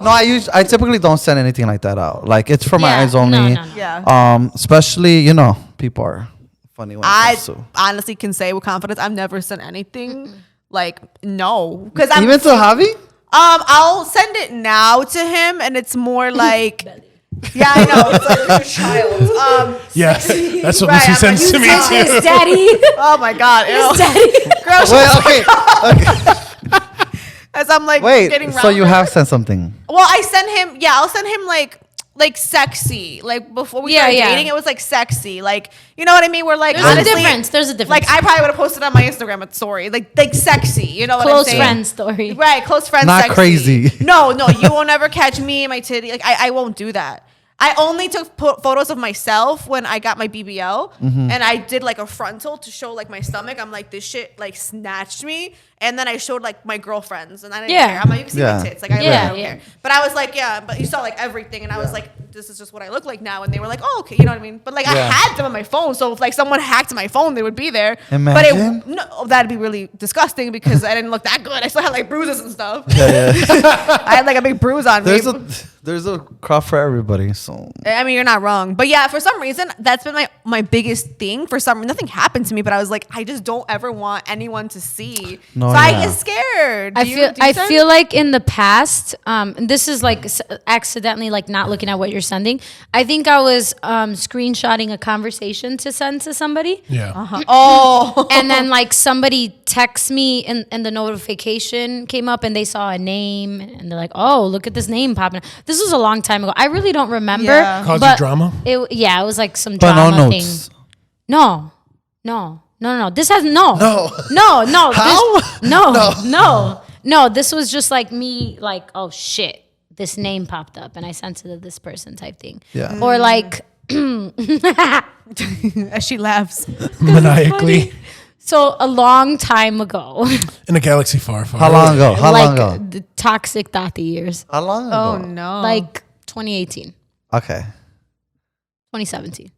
no, I typically don't send anything like that out. Like it's for my Yeah, eyes only. no. Yeah. Especially people are funny when it I comes to. honestly can say with confidence, I've never sent anything. Like, no. Because I'm. Even to Javi? I'll send it now to him, and it's more like. Yeah, I know. It's like a child. Yeah, that's what Right, Lucy I'm sends like, to me His too. daddy. Oh my God. Ew. Daddy. Girl, Wait, okay. as I'm like Wait. getting So you round- have sent something? Well, I send him. Yeah, I'll send him like like sexy. Like before we Yeah, started yeah. dating, it was like sexy. Like, you know what I mean? We're like, There's honestly, a difference. There's a difference. like I probably would have posted on my Instagram a story, like sexy. You know what I'm Close saying? friend story. Right, close friends. Not sexy. crazy. No, you won't ever catch me and my titty. Like I won't do that. I only took photos of myself when I got my BBL, and I did like a frontal to show like my stomach. I'm like, this shit like snatched me, and then I showed like my girlfriends, and I didn't care. I'm like, you can see Yeah. my tits, like I really Yeah, don't yeah. care. But I was like, yeah, but you saw like everything, and I was like, this is just what I look like now, and they were like, oh, okay, you know what I mean? But like I Yeah. had them on my phone, so if like someone hacked my phone, they would be there. Imagine. But no, that'd be really disgusting because I didn't look that good. I still had like bruises and stuff. Yeah, I had like a big bruise on me. There's a crop for everybody. So I mean, you're not wrong. But yeah, for some reason, that's been my biggest thing. For some reason, nothing happened to me, but I was like, I just don't ever want anyone to see. No, so I yeah. get scared. I feel like in the past, and this is like accidentally like not looking at what you're sending. I think I was screenshotting a conversation to send to somebody. Yeah. Oh. And then like somebody texts me and the notification came up and they saw a name and they're like, oh, look at this name popping up. This was a long time ago. I really don't remember. Yeah. Caused you drama? It was like some but no drama thing. notes. No. This has no. No. How? No. This was just like me, like, oh shit, this name popped up and I sent it to this person type thing. Yeah. Or like, As she laughs. Maniacally. so a long time ago, In a galaxy far, far. How long ago? How like long ago? the toxic Tati years, How long ago? Oh no. like 2018, Okay. 2017,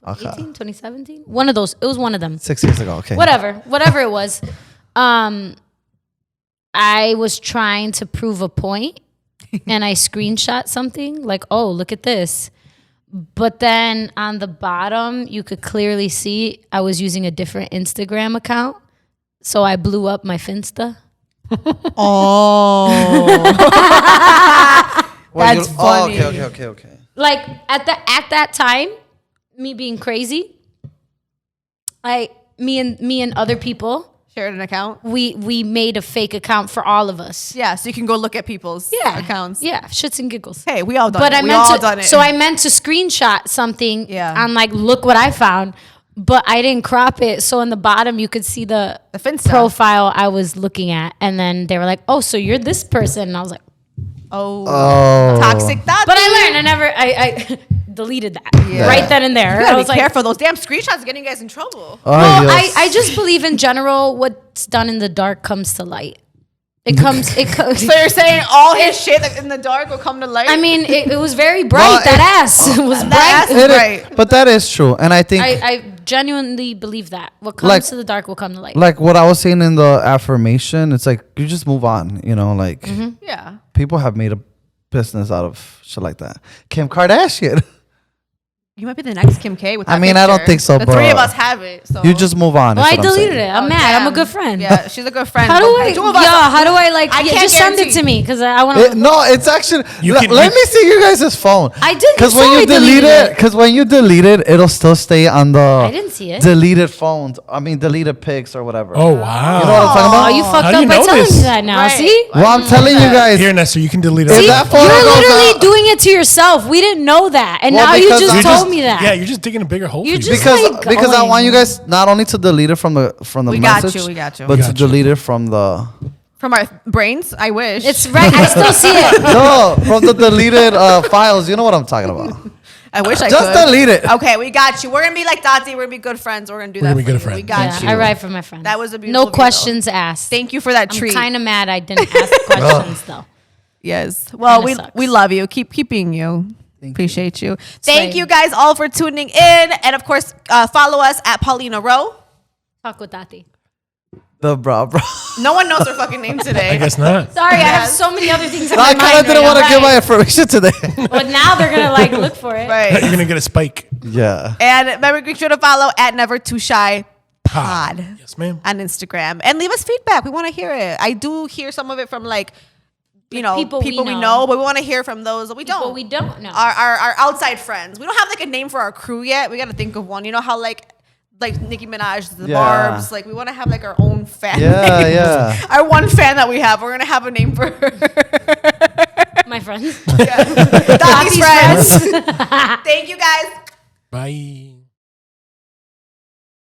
Okay. 18, 2017, one of those. It was one of them. 6 years ago. Okay. Whatever it was. I was trying to prove a point and I screenshot something like, oh, look at this. But then on the bottom, you could clearly see I was using a different Instagram account. So I blew up my Finsta. Oh. Well, That's funny. Okay. Like at that time, me being crazy, me and other people, Shared an account. we made a fake account for all of us. Yeah, so you can go look at people's accounts. Yeah, shits and giggles. Hey, we all done But it. I We meant all to, done it. so I meant to screenshot something Yeah. on like, look what I found, but I didn't crop it. So in the bottom, you could see the Finsta. profile I was looking at. And then they were like, oh, so you're this person. And I was like, Oh. Oh. Toxic Tati. but I learned, I deleted that Yeah. right then and there. You I gotta was be like, careful. Those damn screenshots are getting you guys in trouble. well, yes. I just believe in general, what's done in the dark comes to light. It comes. So you're saying all his shit like, in the dark will come to light? I mean, it was very bright. Well, that ass was bright. That ass is It is- right. but that is true, and I think I genuinely believe that. What comes Like- to the dark will come to light. like what I was saying in the affirmation, it's like you just move on. You know, like Yeah. people have made a business out of shit like that. Kim Kardashian. You might be the next Kim K with that I mean, I don't picture. think so, The three of but us have it. So You just move on. well, is I what I'm deleted saying. it. I'm mad. I'm a good friend. Yeah, she's a good friend. How do But I? the two of us- How do I like? I yeah, can't just send it guarantee. to me because I want to. No, it's actually. You let can- let me see you guys' phone. I did. Because you when saw you I delete deleted it, because when you delete it, it'll still stay on the. I didn't see it. Deleted phones. I mean, deleted pics or whatever. Oh, wow. You know what I'm talking Oh, about? you fucked How do up you by know telling this? me that now. Right. See? Well, I'm telling you guys. Here, Nestor, you can delete it. If See? that photo You're goes literally out- doing it to yourself. We didn't know that, and Well, now you because just you're told just- me that. Yeah, you're just digging a bigger hole You for just- you. Because I going. want you guys not only to delete it from the We got message, you, we got you. but We to got you. delete it from the From our brains, I wish. It's right. I still see it. no from the deleted files. You know what I'm talking about. I wish I Just could. delete it. Okay, we got you. We're gonna be like Tati. We're gonna be good friends. We're gonna do We're that. gonna be for good you. friends. We got Yeah, you. I ride for my friends. That was a beautiful no questions asked. Thank you for that I'm treat. kind of mad I didn't ask questions though. Yes. Well, Kinda we sucks. love you. Keep being you. Appreciate you. Thank Slay. you guys all for tuning in, and of course, follow us at Paulina Rowe. Talk with Tati. The bro. No one knows her fucking name today. I guess not. Sorry, I have Yes. so many other things in I my kind of mind. didn't right want to now. give my information today. But now they're gonna like look for it. You're Right. going to get a spike. yeah. And remember, make sure to follow at Never Too Shy Pod Yes, ma'am. on Instagram, and leave us feedback. We want to hear it. I do hear some of it from like, you know, people people we we know. know, but we want to hear from those that we don't. But we don't know. Our outside friends. We don't have like a name for our crew yet. We got to think of one. You know how like Nicki Minaj, the Yeah. Barbs. Like we want to have like our own fan. Yeah, names. yeah. Our one fan that we have. We're gonna have a name for her. My friends. Dottie's friends. Thank you guys. Bye.